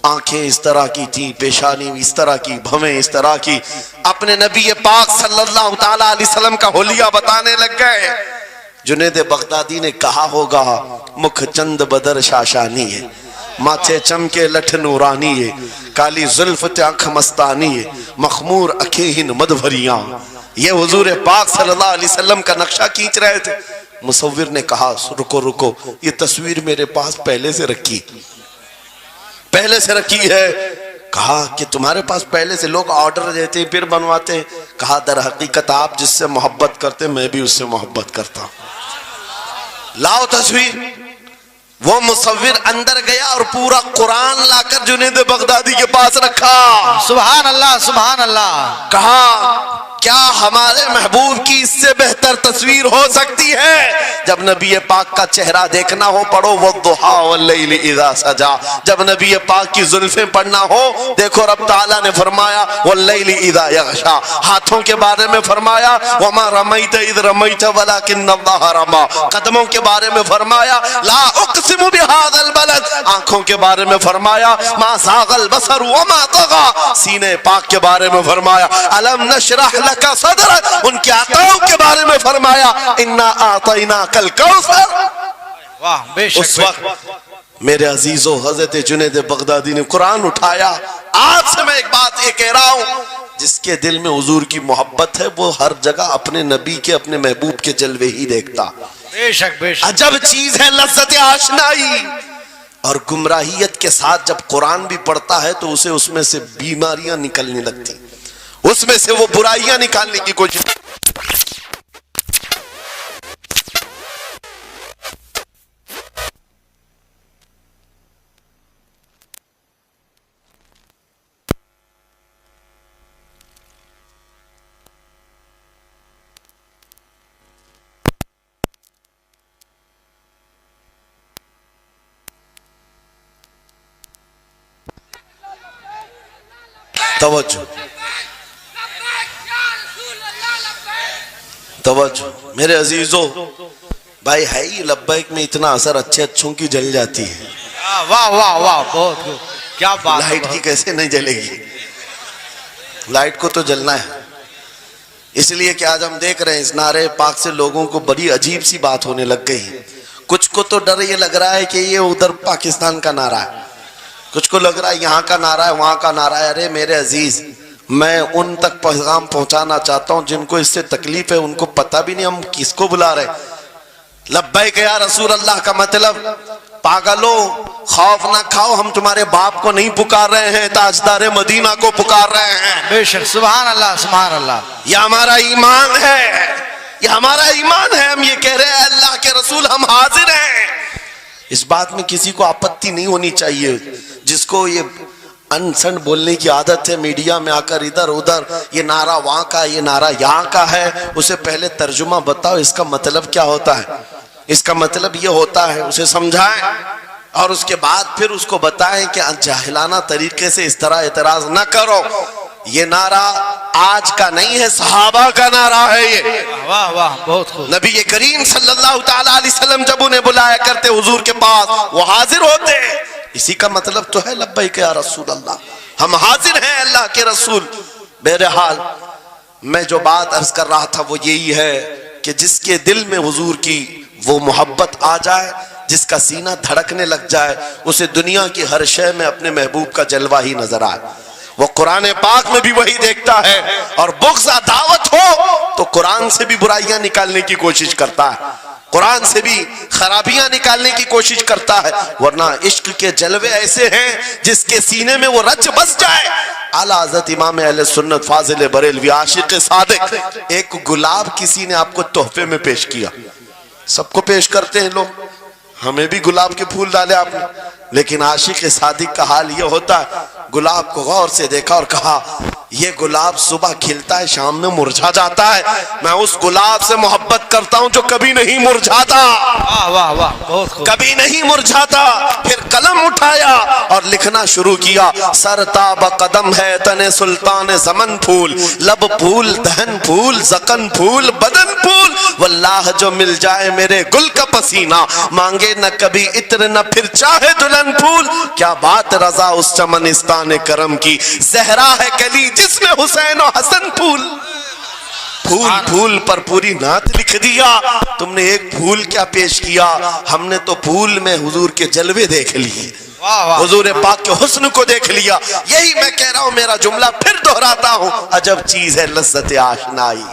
आंखें इस तरह की थी, पेशानी इस तरह की, भवें इस तरह की। अपने नबी पाक सल्लल्लाहु ताला अलैहि वसल्लम का हुलिया बताने लग गए। जुनैद बगदादी ने कहा होगा मुख चंद बदर शाशानी है, माथे चमके लठ नूरानी है, काली जुल्फ आंख मस्तानी है, मखमूर अखेहिन मद भरियां। ये हुजूर पाक सल्लल्लाहु अलैहि वसल्लम का नक्शा खींच रहे थे। मुसव्विर ने कहा रुको रुको, ये तस्वीर मेरे पास पहले से रखी है। कहा कि तुम्हारे पास पहले से लोग ऑर्डर देते हैं फिर बनवाते हैं। कहा दर हकीकत आप जिससे मोहब्बत करते मैं भी उससे मोहब्बत करता हूं। लाओ तस्वीर। वो मुसव्विर अंदर गया और पूरा कुरान लाकर जुनैद बगदादी के पास रखा। सुभान अल्लाह, सुभान अल्लाह। कहा क्या हमारे महबूब की इससे बेहतर तस्वीर हो सकती है? जब नबी पाक का चेहरा देखना हो पढ़ो वद्दुहा वल्लैलि इज़ा सजा। जब नबी पाक की जुल्फें पढ़ना हो देखो रब ताला ने फरमाया वल्लैलि इज़ा यग़शा। हाथों के बारे में फरमाया वमा रमैत इज़ रमैत वलाकिन्नल्लाह रमा। कदमों के बारे में फरमाया ला उक़सिमु बिहाज़ल बलद। आंखों के बारे में फरमाया मा ज़ाग़ल बसर वमा तग़ा। सीने पाक के बारे में फरमाया अलम नशरह लका सदरक। उनके आताओं के बारे में फरमाया इन्ना आतैना कल कौसर। वाह बेशक। उस वक्त मेरे अजीजों हजरत जुनैद बगदादी ने कुरान उठाया। आज से मैं एक बात ये कह रहा हूं, जिसके दिल में हुजूर की मोहब्बत है वो हर जगह अपने नबी के अपने महबूब के जलवे ही देखता। बेशक बेशक। अजब चीज है लज्जत आशनाई। और गुमराहियत के साथ जब कुरान भी पढ़ता है तो उसे उसमें से बीमारियां निकलने लगती, उसमें से वो बुराइयां निकालने की कोशिश। तवज्जो तवज्जो मेरे अजीजों, भाई है ही लब्बैक में इतना असर अच्छे अच्छों की जल जाती है। वाह वाह वाह, बहुत खूब, क्या बात। लाइट की कैसे नहीं जलेगी? लाइट को तो जलना है। इसलिए कि आज हम देख रहे हैं इस नारे पाक से लोगों को बड़ी अजीब सी बात होने लग गई है। कुछ को तो डर ये लग रहा है कि ये उधर पाकिस्तान का नारा है, कुछ को लग रहा है यहाँ का नारा है वहां का नारा है। अरे मेरे अजीज, मैं उन तक पैगाम पहुंचाना चाहता हूं जिनको इससे तकलीफ है, उनको पता भी नहीं हम किसको बुला रहे। लब्बैक या रसूल अल्लाह का मतलब पागलो खौफ ना खाओ, हम तुम्हारे बाप को नहीं पुकार रहे हैं, ताजदार मदीना को पुकार रहे हैं। बेशक, सुभान अल्लाह, सुभान अल्लाह। यह हमारा ईमान है, यह हमारा ईमान है। हम ये कह रहे हैं अल्लाह के रसूल हम हाजिर हैं। इस बात में किसी को आपत्ति नहीं होनी चाहिए। जिसको ये अनसन बोलने की आदत है मीडिया में आकर इधर उधर, ये नारा वहां का, ये नारा यहाँ का है, उसे पहले तर्जुमा बताओ इसका मतलब क्या होता है। इसका मतलब ये होता है, उसे समझाएं और उसके बाद फिर उसको बताएं कि जाहिलाना तरीके से इस तरह एतराज न करो। ये नारा आज का नहीं है, सहाबा का नारा है ये। वाह वाह, बहुत खूब। नबी करीम सल्लल्लाहु ताला अलैहि वसल्लम जब उन्हें बुलाया करते हुजूर के पास, वो हाजिर होते। इसी का मतलब तो है लब्बैक या रसूल अल्लाह, हम हाजिर हैं अल्लाह के रसूल। बहरहाल मैं जो बात अर्ज कर रहा था वो यही है कि जिसके दिल में हुजूर की वो मोहब्बत आ जाए, जिसका सीना धड़कने लग जाए, उसे दुनिया की हर शय में अपने महबूब का जलवा ही नजर आए। वो कुरान पाक में भी वही देखता है। और बुग़्ज़ दावत हो तो कुरान से भी बुराइयां निकालने की कोशिश करता है, कुरान से भी खराबियां निकालने की कोशिश करता है। वरना इश्क के जलवे ऐसे हैं जिसके सीने में वो रच बस जाए। आला हज़रत इमाम अहले सुन्नत फाजिल बरेलवी आशिक सादिक, एक गुलाब किसी ने आपको तोहफे में पेश किया, सबको पेश करते हैं लोग, हमें भी गुलाब के फूल डाले आपने, लेकिन आशिक सादिक का हाल ये होता है, गुलाब को गौर से देखा और कहा ये गुलाब सुबह खिलता है शाम में मुरझा जाता है, मैं उस गुलाब से मोहब्बत करता हूं जो कभी नहीं मुरझाता। वाह वाह वाह, बहुत खूब। कभी नहीं मुरझाता। फिर कलम उठाया और लिखना शुरू किया, सरताब कदम है तने सुल्तान ज़मन फूल, लब फूल दहन फूल ज़कन फूल बदन फूल, वल्लाह जो मिल जाए मेरे गुल का पसीना, मांगे न कभी इत्र न फिर चाहे दुल्हन फूल। क्या बात रजा उस चमनिस्तान करम की, जहरा है कली जिसमें हुसैन और हसन फूल। फूल फूल पर पूरी नात लिख दिया। तुमने एक फूल क्या पेश किया, हमने तो फूल में हुजूर के जलवे देख लिए, हुजूर पाक के हुस्न को देख लिया। यही मैं कह रहा हूं, मेरा जुमला फिर दोहराता हूं, अजब चीज है लज्जत आशनाई।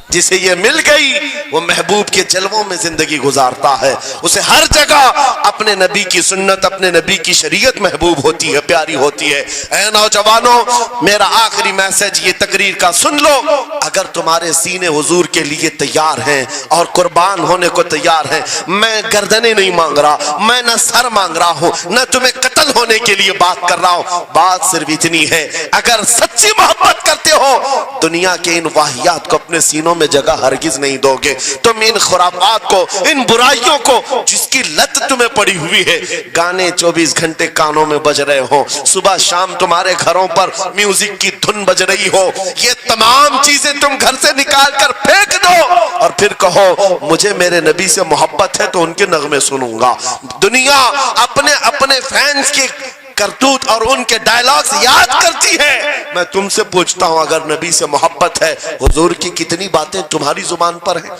जिसे ये मिल गई वो महबूब के जलवों में जिंदगी गुजारता है, उसे हर जगह अपने नबी की सुन्नत, अपने नबी की शरीयत महबूब होती है, प्यारी होती है। ऐ नौजवानों, मेरा आखिरी मैसेज ये तकरीर का सुन लो, अगर तुम्हारे सीने हुजूर के लिए तैयार हैं और कुर्बान होने को तैयार हैं, मैं गर्दनें नहीं मांग रहा, मैं न सर मांग रहा हूं, न तुम्हें कत्ल होने के लिए बात कर रहा हूं, बात सिर्फ इतनी है, अगर सच्ची मोहब्बत करते हो दुनिया के इन वाहियात को अपने सीनों में जगह हरगिज नहीं दोगे। तुम इन खुराफात को, इन बुराइयों को, जिसकी लत तुम्हें पड़ी हुई है, गाने 24 घंटे कानों में बज रहे हो, सुबह शाम तुम्हारे घरों पर म्यूजिक की धुन बज रही हो, ये तमाम चीजें तुम घर से निकाल कर फेंक दो और फिर कहो मुझे मेरे नबी से मोहब्बत है तो उनके नगमे सुनूंगा। दुनिया अपने अपने फैंस के करतूत और उनके डायलॉग्स याद करती है। मैं तुमसे पूछता हूं, अगर नबी से मोहब्बत है, हुजूर की कितनी बातें तुम्हारी जुबान पर हैं?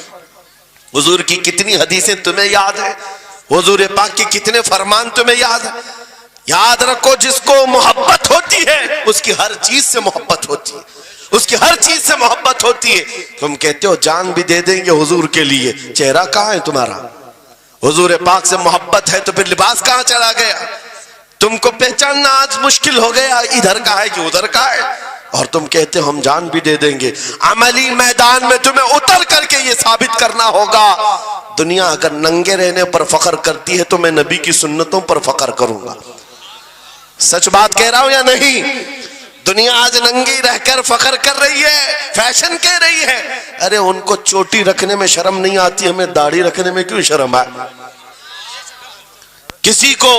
हुजूर की कितनी हदीसें तुम्हें याद है? हुजूर पाक के कितने फरमान तुम्हें याद है? याद रखो, जिसको मोहब्बत होती है उसकी हर चीज से मोहब्बत होती है, उसकी हर चीज से मोहब्बत होती है। तुम कहते हो जान भी दे देंगे हुजूर के लिए, चेहरा कहां है तुम्हारा? हुजूर पाक से मोहब्बत है तो फिर लिबास कहां चला गया? तुमको पहचानना आज मुश्किल हो गया, इधर का है कि उधर का है, और तुम कहते हो हम जान भी दे देंगे। अमली मैदान में तुम्हें उतर करके ये साबित करना होगा। दुनिया अगर नंगे रहने पर फख्र करती है तो मैं नबी की सुन्नतों पर फख्र करूंगा। सच बात कह रहा हूं या नहीं? दुनिया आज नंगी रहकर फख्र कर रही है, फैशन कह रही है। अरे उनको चोटी रखने में शर्म नहीं आती, हमें दाढ़ी रखने में क्यों शर्म आए? किसी को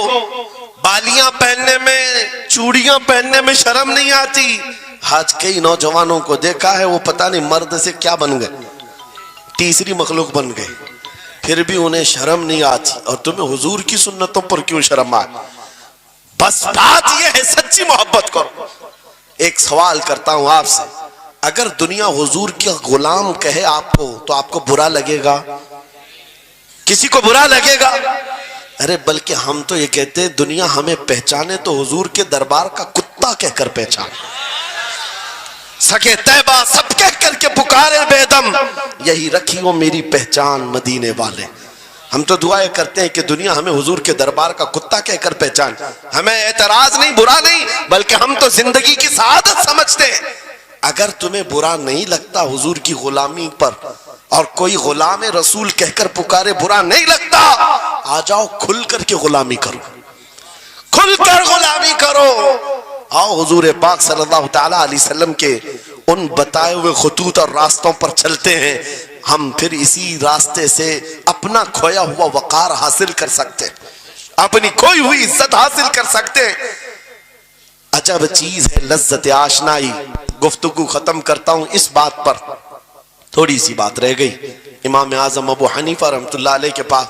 बालियां पहनने में, चूड़ियां पहनने में शर्म नहीं आती। आज कई नौजवानों को देखा है, वो पता नहीं मर्द से क्या बन गए, तीसरी मखलूक बन गए, फिर भी उन्हें शर्म नहीं आती, और तुम्हें हुजूर की सुन्नतों पर क्यों शर्म आए? बस बात यह है, सच्ची मोहब्बत करो। एक सवाल करता हूं आपसे, अगर दुनिया हुजूर का गुलाम कहे आपको तो आपको बुरा लगेगा? किसी को बुरा लगेगा? अरे बल्कि हम तो ये कहते हैं दुनिया हमें पहचाने तो हुजूर के दरबार का कुत्ता कहकर पहचाने, सके तैबा सब कह करके पुकारे बेदम, यही रखी हो मेरी पहचान मदीने वाले। हम तो दुआएं करते हैं कि दुनिया हमें हुजूर के दरबार का कुत्ता कहकर पहचान। हमें एतराज नहीं, बुरा नहीं, बल्कि हम तो जिंदगी की सआदत समझते हैं। अगर तुम्हें बुरा नहीं लगता हुजूर की गुलामी पर, और कोई गुलाम रसूल कहकर पुकारे बुरा नहीं लगता, आ जाओ खुल करके गुलामी करो, खुलकर गुलामी करो। आओ हुजूर पाक सल्लल्लाहु तआला अलैहि वसल्लम के उन बताए हुए खुतूत और रास्तों पर चलते हैं, हम फिर इसी रास्ते से अपना खोया हुआ वकार हासिल कर सकते हैं, अपनी खोई हुई इज्जत हासिल कर सकते हैं। अजब चीज है लज्जत आशनाई। गुफ्तगू खत्म करता हूं इस बात पर, थोड़ी सी बात रह गई। इमाम आजम अबू हनीफा रहमतुल्लाह अलैह के पास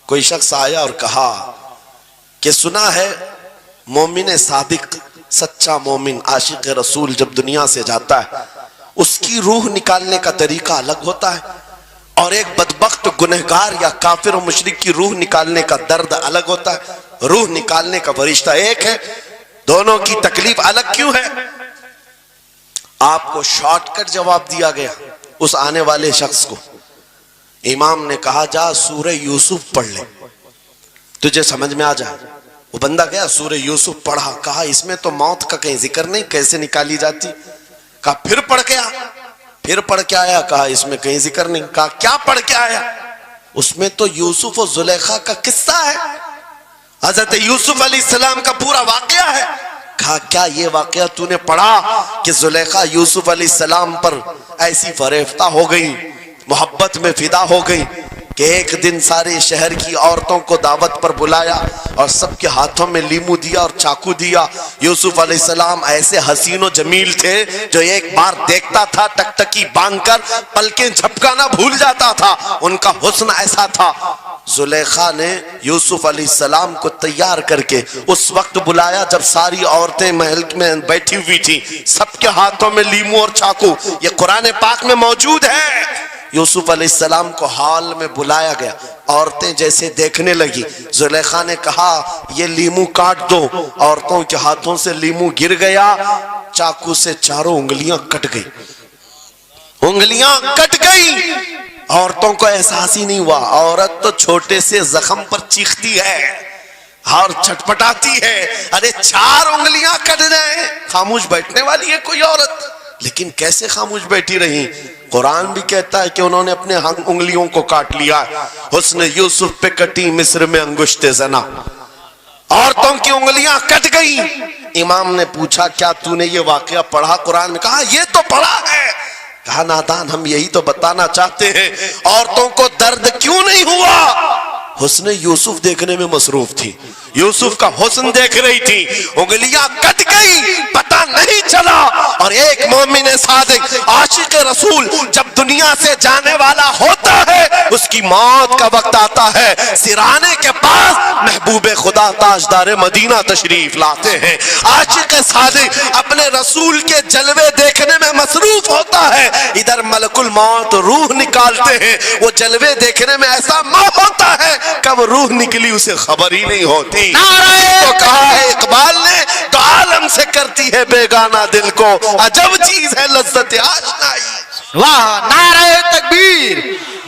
कोई शख्स आया और कहा कि सुना है मोमिन सादिक, सच्चा मोमिन आशिक रसूल जब दुनिया से जाता है उसकी रूह निकालने का तरीका अलग होता है, और एक बदबख्त गुनहगार या काफिर और मुशरिक की रूह निकालने का दर्द अलग होता है। रूह निकालने का फरिश्ता एक है, दोनों की तकलीफ अलग क्यों है? आपको शॉर्टकट जवाब दिया गया उस आने वाले शख्स को। इमाम ने कहा जा सूरह यूसुफ पढ़ ले, तुझे समझ में आ जाए। वो बंदा गया, सूरह यूसुफ पढ़ा, कहा इसमें तो मौत का कहीं जिक्र नहीं, कैसे निकाली जाती? कहा फिर पढ़ के आ, फिर पढ़ के आया, कहा इसमें कहीं जिक्र नहीं। कहा क्या पढ़ के आया? उसमें तो यूसुफ और जुलेखा का किस्सा है, हजरत यूसुफ अलैहिस्सलाम का पूरा वाकया है। कहा क्या ये वाकया तूने पढ़ा कि जुलेखा यूसुफ अलैहिस्सलाम पर ऐसी फरेफ्ता हो गई, मोहब्बत में फिदा हो गई कि एक दिन सारे शहर की औरतों को दावत पर बुलाया और सबके हाथों में लीमू दिया और चाकू दिया। यूसुफ अलैहिस्सलाम ऐसे हसीनो जमील थे जो एक बार देखता था टकटकी बांधकर पलकें झपकाना भूल जाता था, उनका हुस्न ऐसा था। जुलेखा ने यूसुफ अलैहिस्सलाम को तैयार करके उस वक्त बुलाया जब सारी औरतें महल में बैठी हुई थी, सबके हाथों में लीमू और चाकू, ये कुरान पाक में मौजूद है। यूसुफ अलैहिस्सलाम को हॉल में बुलाया गया, औरतें जैसे देखने लगी, जुलेखा ने कहा ये लीमू काट दो। औरतों के हाथों से लीमू गिर गया, चाकू से चारों उंगलियां कट गई। उंगलियां कट गई, औरतों को एहसास ही नहीं हुआ। औरत तो छोटे से जख्म पर चीखती है और छटपटाती है, अरे 4 उंगलियां कट जाए, खामोश बैठने वाली है कोई औरत? लेकिन कैसे खामोश बैठी रही? कुरान भी कहता है कि उन्होंने अपने उंगलियों को काट लिया। हुस्न यूसुफ पे कटी मिस्र में अंगुश्ते जना, औरतों की उंगलियां कट गई। इमाम ने पूछा क्या तूने ये वाकया पढ़ा कुरान में? कहा ये तो पढ़ा है। कहा नादान, हम यही तो बताना चाहते हैं, औरतों को दर्द क्यों नहीं हुआ? हुस्न यूसुफ देखने में मसरूफ थी, यूसुफ का हुस्न देख रही थी, उंगलियां कट गई, पता नहीं चला। और एक मोमिन सादिक आशिक रसूल जब दुनिया से जाने वाला होता है, उसकी मौत का वक्त आता है, सिराने के पास महबूबे खुदा ताजदार मदीना तशरीफ लाते हैं। आशिक सादिक अपने रसूल के जलवे देखने में मसरूफ होता है, इधर मलकुल मौत रूह निकालते हैं, वो जलवे देखने में ऐसा मोह होता है, कब रूह निकली उसे खबर ही नहीं होती। तो कहा है इकबाल ने, तो आलम से करती है बेगाना दिल को, अजब चीज है लज्जत आशनाई। वाह, नारे तकबीर,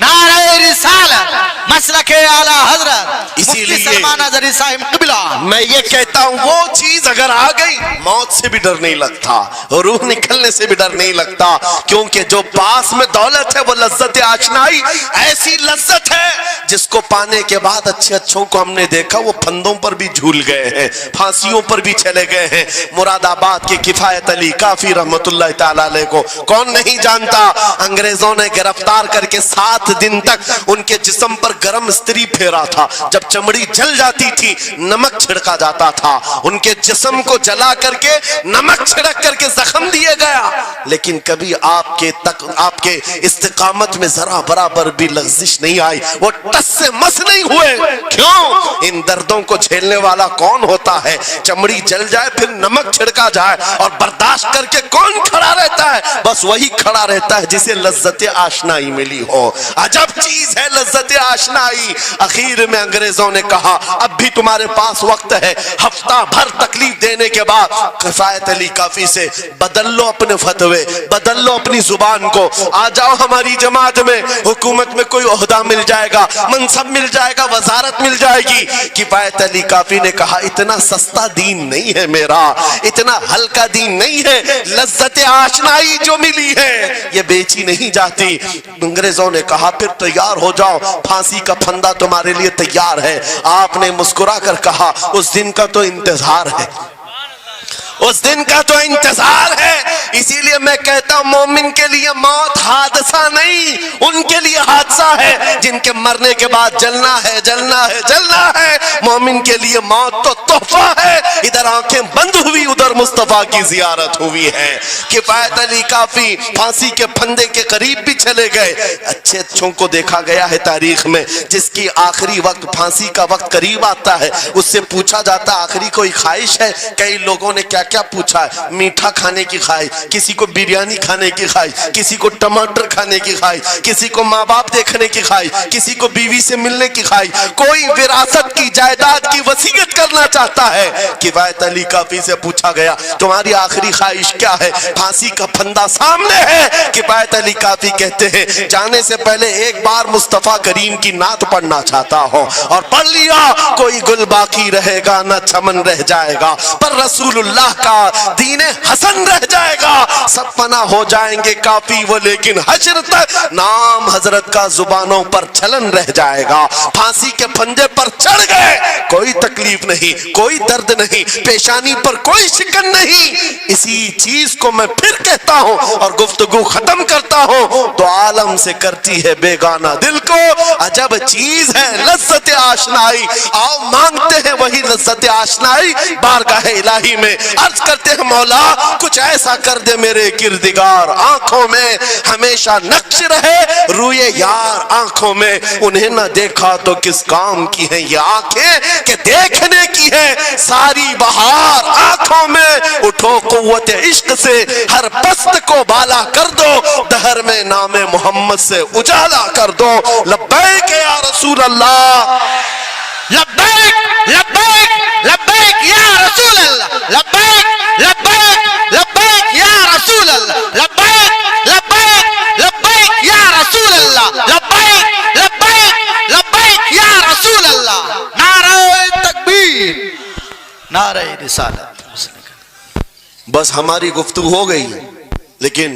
नारे रिसालत, मसलके आला हजरत, इसीलिए सलमान अज़हरी साहिब क़िबला। मैं ये कहता हूँ वो चीज अगर आ गई, मौत से भी डर नहीं लगता, रूह निकलने से भी डर नहीं लगता, क्योंकि जो पास में दौलत है वो लज्जत आशनाई ऐसी लज्जत है जिसको पाने के बाद अच्छे अच्छों को हमने देखा वो फंदों पर भी झूल गए हैं, फांसियों पर भी चले गए हैं। मुरादाबाद के किफायत अली काफी रहमतुल्लाह ताला अलैह को कौन नहीं जानता? अंग्रेजों ने गिरफ्तार करके 7 दिन तक उनके जिस्म पर गर्म इस्त्री फेरा था। जब चमड़ी जल जाती थी नमक छिड़का जाता था, उनके जिस्म को जला करके नमक छिड़क करके जख्म दिए गया। लेकिन कभी आपके इस्तिकामत में जरा बराबर भी लग़्ज़िश नहीं आई, वो टस से मस नहीं हुए। क्यों? इन दर्दों को झेलने वाला कौन होता है? चमड़ी जल जाए फिर नमक छिड़का जाए और बर्दाश्त करके कौन खड़ा रहता है? बस वही खड़ा रहता है जिसे लज्जत आशनाई मिली हो। अजब चीज है लज्जत आशनाई। आखिर में अंग्रेजों ने कहा अब भी तुम्हारे पास वक्त है, हफ्ता भर तकलीफ देने के बाद किफायत अली काफी से बदल लो अपने फतवे, बदल लो अपनी जुबान को, आ जाओ हमारी जमात में, हुकूमत में कोई ओहदा मिल जाएगा, मनसब मिल जाएगा, वजारत मिल जाएगी। किफायत अली काफी ने कहा इतना सस्ता दीन नहीं है मेरा, इतना हल्का दीन नहीं है, लज्जत आशनाई जो मिली है ये बेची नहीं जाती। अंग्रेजों ने कहा फिर तैयार हो जाओ, फांसी का फंदा तुम्हारे लिए तैयार है। आपने मुस्कुरा कर कहा उस दिन का तो इंतजार है, उस दिन का तो इंतजार है। इसीलिए मैं कहता हूं मोमिन के लिए मौत हादसा नहीं, उनके लिए हादसा है जिनके मरने के बाद जलना है, जलना है, जलना है। मोमिन के लिए मौत तो तोहफा है। इधर आंखें बंद हुई, उधर मुस्तफा की जियारत हुई है। किफायत अली काफी फांसी के फंदे के करीब भी चले गए। अच्छे अच्छों को देखा गया है तारीख में, जिसकी आखिरी वक्त फांसी का वक्त करीब आता है उससे पूछा जाता आखिरी कोई ख्वाहिश है? कई लोगों ने क्या क्या पूछा है, मीठा खाने की ख्वाहिश, किसी को बिरयानी खाने की ख्वाहिश, किसी को टमाटर खाने की ख्वाहिश, किसी को माँ बाप देखने की ख्वाहिश, किसी को बीवी से मिलने की ख्वाहिश, कोई विरासत की जायदाद की वसीयत करना चाहता है। किफायत अली काफी से पूछा गया तुम्हारी आखिरी ख्वाहिश क्या है? फांसी का फंदा सामने है। किफायत अली काफी कहते हैं जाने से पहले एक बार मुस्तफा करीम की नात पढ़ना चाहता हो, और पढ़ लिया कोई गुल बाकी रहेगा न चमन रह जाएगा, पर रसूलुल्लाह का दीने हसन रह जाएगा। सब फना हो जाएंगे काफी वो, लेकिन हश्र तक नाम हजरत का जुबानों पर चलन रह जाएगा। फांसी के फंदे पर चढ़ गए, कोई तकलीफ नहीं, कोई दर्द नहीं, पेशानी पर कोई शिकन नहीं। इसी चीज को मैं फिर कहता हूं और गुफ्तगू खत्म करता हूं, तो आलम से करती है बेगाना दिल को, अजब चीज है लज्जत आशनाई। आओ मांगते हैं वही लज्जत आशनाई बारगाह इलाही में, अर्ज करते हैं मौला कुछ ऐसा कर दे मेरे किरदिगार, आंखों में हमेशा नक्श रहे रूए यार आंखों में। उन्हें न देखा तो किस काम की है ये आंखें कि देखने की है सारी बहार आंखों में। उठो कुव्वत इश्क से हर पस्त को बाला कर दो, दहर में नामे मोहम्मद से उजाला कर दो। लब्बैक या रसूल अल्लाह, लब्बैक लब्बैक लब्बैक या रसूल अल्लाह, लब्बैक लब्बैक लब्बैक या रसूल अल्लाह, लब्बैक लब्बैक नारे रिसालत। बस हमारी गुफ्तगू हो गई, लेकिन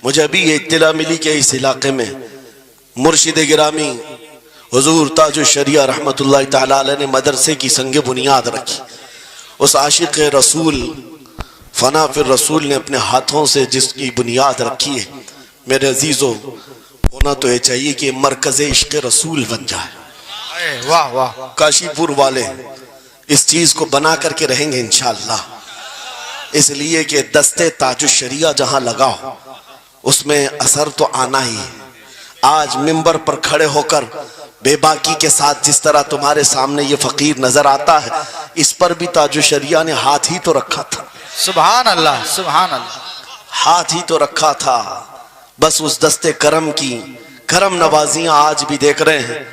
मुझे अभी ये इत्तला मिली कि इस इलाके में मुर्शिद गिरामी हुजूर ताजुल शरिया रहमतुल्लाह तआला अलैह ने मदरसे की संगे बुनियाद रखी। उस आशिक रसूल फना फिर रसूल ने अपने हाथों से जिसकी बुनियाद रखी है, मेरे अजीजों, होना तो ये चाहिए कि मरकज़ इश्क़ रसूल बन जाए। वाह वाह। काशीपुर वाले इस चीज को बना करके रहेंगे इंशाअल्लाह, इसलिए कि दस्ते ताजुल शरिया जहां लगाओ उसमें असर तो आना ही है। आज मिंबर पर खड़े होकर बेबाकी के साथ जिस तरह तुम्हारे सामने ये फकीर नजर आता है, इस पर भी ताजुल शरिया ने हाथ ही तो रखा था। सुभान अल्लाह, सुभान अल्लाह। हाथ ही तो रखा था। बस उस दस्ते करम की करम नवाजियां आज भी देख रहे हैं।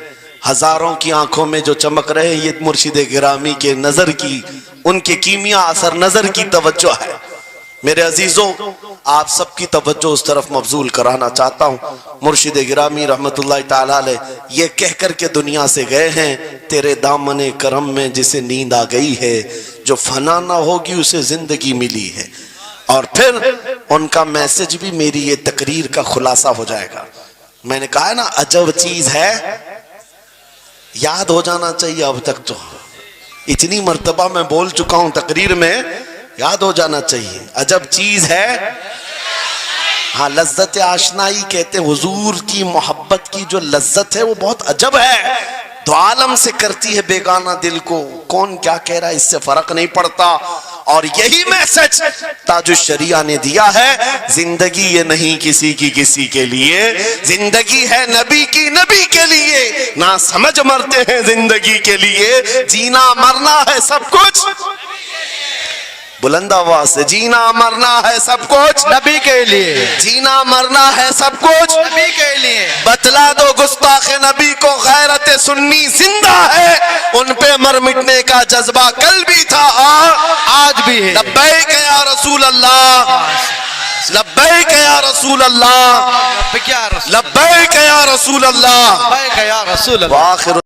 हजारों की आंखों में जो चमक रहे हैं, ये मुर्शिद गिरामी के नजर की, उनके कीमिया असर नजर की तवज्जो है। मेरे अजीजों, आप सबकी तवज्जो उस तरफ मबजूल कराना चाहता हूँ। मुर्शिद गिरामी रहमतुल्लाह तआला अलैह ये कह कर के दुनिया से गए हैं, तेरे दामने करम में जिसे नींद आ गई है, जो फना ना होगी उसे जिंदगी मिली है। और फिर उनका मैसेज भी मेरी ये तकरीर का खुलासा हो जाएगा। मैंने कहा है ना, अजब चीज है, याद हो जाना चाहिए। अब तक तो इतनी मर्तबा मैं बोल चुका हूं तकरीर में, याद हो जाना चाहिए। अजब चीज है, हाँ, लज्जत आशनाई कहते हैं। हुजूर की मोहब्बत की जो लज्जत है वो बहुत अजब है, दो आलम से करती है बेगाना दिल को। कौन क्या कह रहा है इससे फर्क नहीं पड़ता। और यही मैसेज ताजुल शरिया ने दिया है, जिंदगी ये नहीं किसी की किसी के लिए, जिंदगी है नबी की नबी के लिए। ना समझ मरते हैं जिंदगी के लिए, जीना मरना है सब कुछ, बुलंद आवाज से, जीना मरना है सब कुछ नबी के लिए, जीना मरना है सब कुछ नबी के लिए। बतला दो गुस्ताख नबी को गैरत सुन्नी जिंदा है, उन पे मर मिटने का जज्बा कल भी था, आज भी है। लब्बैक या रसूल अल्लाह, लब्बैक या रसूल अल्लाह, क्या रसूल, लब्बैक या रसूल अल्लाह, लब्बैक या रसूल अल्लाह। वाखिर